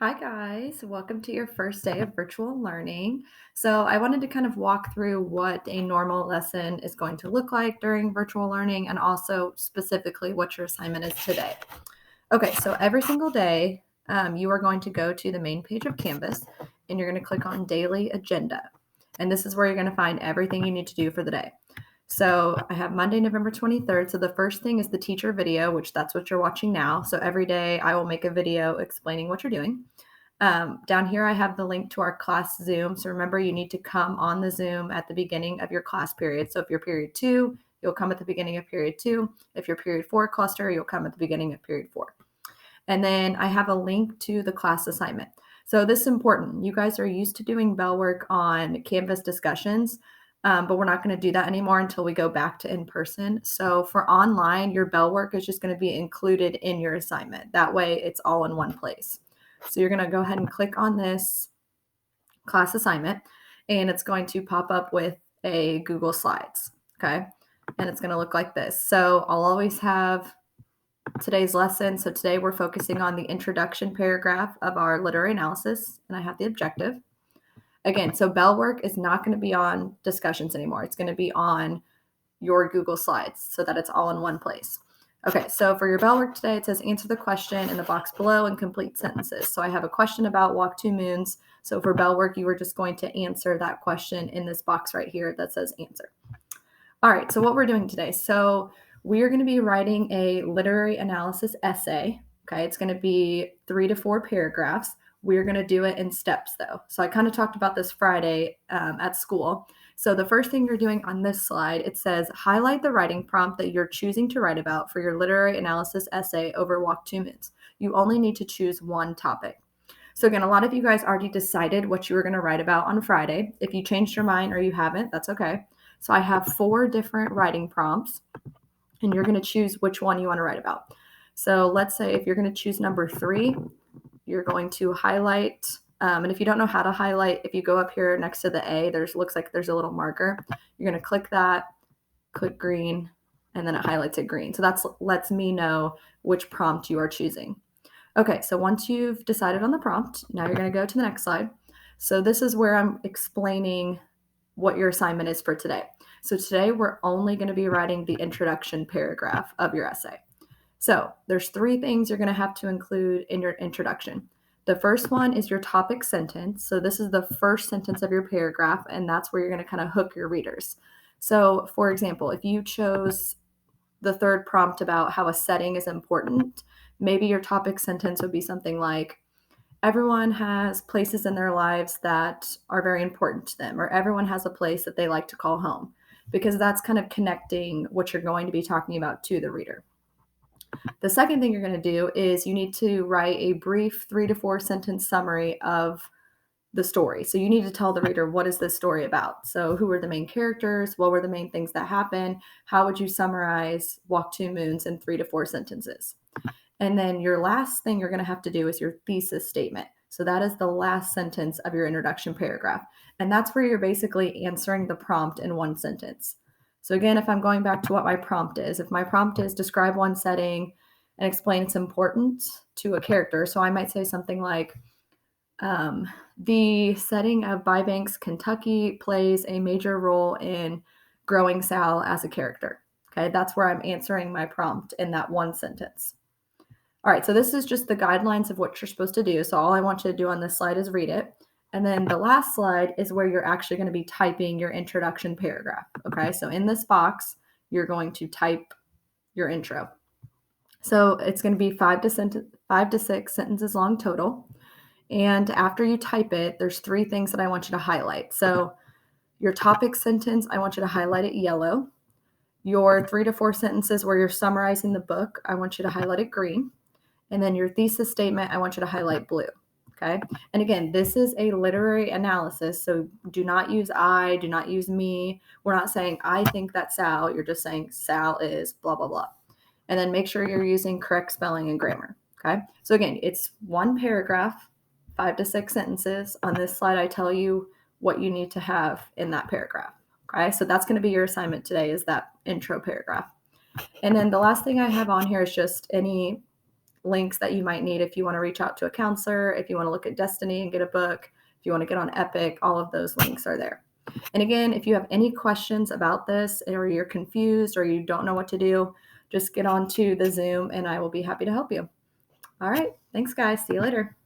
Hi, guys. Welcome to your first day of virtual learning. So, I wanted to kind of walk through what a normal lesson is going to look like during virtual learning and also specifically what your assignment is today. Okay, so every single day, you are going to go to the main page of Canvas and you're going to click on Daily Agenda. And this is where you're going to find everything you need to do for the day. So I have Monday, November 23rd. So the first thing is the teacher video, which that's what you're watching now. So every day I will make a video explaining what you're doing. Down here, I have the link to our class Zoom. So remember, you need to come on the Zoom at the beginning of your class period. So if you're period two, you'll come at the beginning of period two. If you're period four cluster, you'll come at the beginning of period four. And then I have a link to the class assignment. So this is important. You guys are used to doing bell work on Canvas discussions, but we're not going to do that anymore until we go back to in person. So for online, your bell work is just going to be included in your assignment. That way it's all in one place. So you're going to go ahead and click on this class assignment, and it's going to pop up with a Google Slides. Okay. And it's going to look like this. So I'll always have today's lesson. So today we're focusing on the introduction paragraph of our literary analysis, and I have the objective. Again, so bell work is not going to be on discussions anymore. It's going to be on your Google Slides so that it's all in one place. Okay, so for your bell work today, it says answer the question in the box below and complete sentences. So I have a question about Walk Two Moons. So for bell work, you are just going to answer that question in this box right here that says answer. All right, so what we're doing today. So we are going to be writing a literary analysis essay. Okay, it's going to be 3 to 4 paragraphs. We're going to do it in steps though. So I kind of talked about this Friday at school. So the first thing you're doing on this slide, it says highlight the writing prompt that you're choosing to write about for your literary analysis essay over Walk Two Moons. You only need to choose one topic. So again, a lot of you guys already decided what you were going to write about on Friday. If you changed your mind or you haven't, that's okay. So I have 4 different writing prompts, and you're going to choose which one you want to write about. So let's say if you're going to choose number 3, you're going to highlight. And if you don't know how to highlight, if you go up here next to the A, looks like there's a little marker. You're going to click that, click green, and then it highlights it green. So that lets me know which prompt you are choosing. Okay, so once you've decided on the prompt, now you're going to go to the next slide. So this is where I'm explaining what your assignment is for today. So today we're only going to be writing the introduction paragraph of your essay. So there's 3 things you're going to have to include in your introduction. The first one is your topic sentence. So this is the first sentence of your paragraph, and that's where you're going to kind of hook your readers. So for example, if you chose the third prompt about how a setting is important, maybe your topic sentence would be something like, everyone has places in their lives that are very important to them, or everyone has a place that they like to call home, because that's kind of connecting what you're going to be talking about to the reader. The second thing you're going to do is you need to write a brief 3 to 4 sentence summary of the story. So you need to tell the reader, what is this story about? So who were the main characters? What were the main things that happened? How would you summarize Walk Two Moons in 3 to 4 sentences? And then your last thing you're going to have to do is your thesis statement. So that is the last sentence of your introduction paragraph. And that's where you're basically answering the prompt in one sentence. So again, if I'm going back to what my prompt is, if my prompt is describe one setting and explain its importance to a character. So I might say something like, the setting of Bybanks, Kentucky plays a major role in growing Sal as a character. Okay, that's where I'm answering my prompt in that one sentence. All right, so this is just the guidelines of what you're supposed to do. So all I want you to do on this slide is read it. And then the last slide is where you're actually going to be typing your introduction paragraph. Okay, so in this box, you're going to type your intro. So it's going to be 5 to 6 sentences long total. And after you type it, there's 3 things that I want you to highlight. So your topic sentence, I want you to highlight it yellow. Your 3 to 4 sentences where you're summarizing the book, I want you to highlight it green. And then your thesis statement, I want you to highlight blue. Okay. And again, this is a literary analysis. So do not use I, do not use me. We're not saying I think that Sal. You're just saying Sal is blah, blah, blah. And then make sure you're using correct spelling and grammar. Okay. So again, it's one paragraph, 5 to 6 sentences. On this slide, I tell you what you need to have in that paragraph. Okay. So that's going to be your assignment today, is that intro paragraph. And then the last thing I have on here is just any links that you might need if you want to reach out to a counselor, if you want to look at Destiny and get a book, if you want to get on Epic, all of those links are there. And again, if you have any questions about this or you're confused or you don't know what to do, just get on to the Zoom and I will be happy to help you. All right. Thanks, guys. See you later.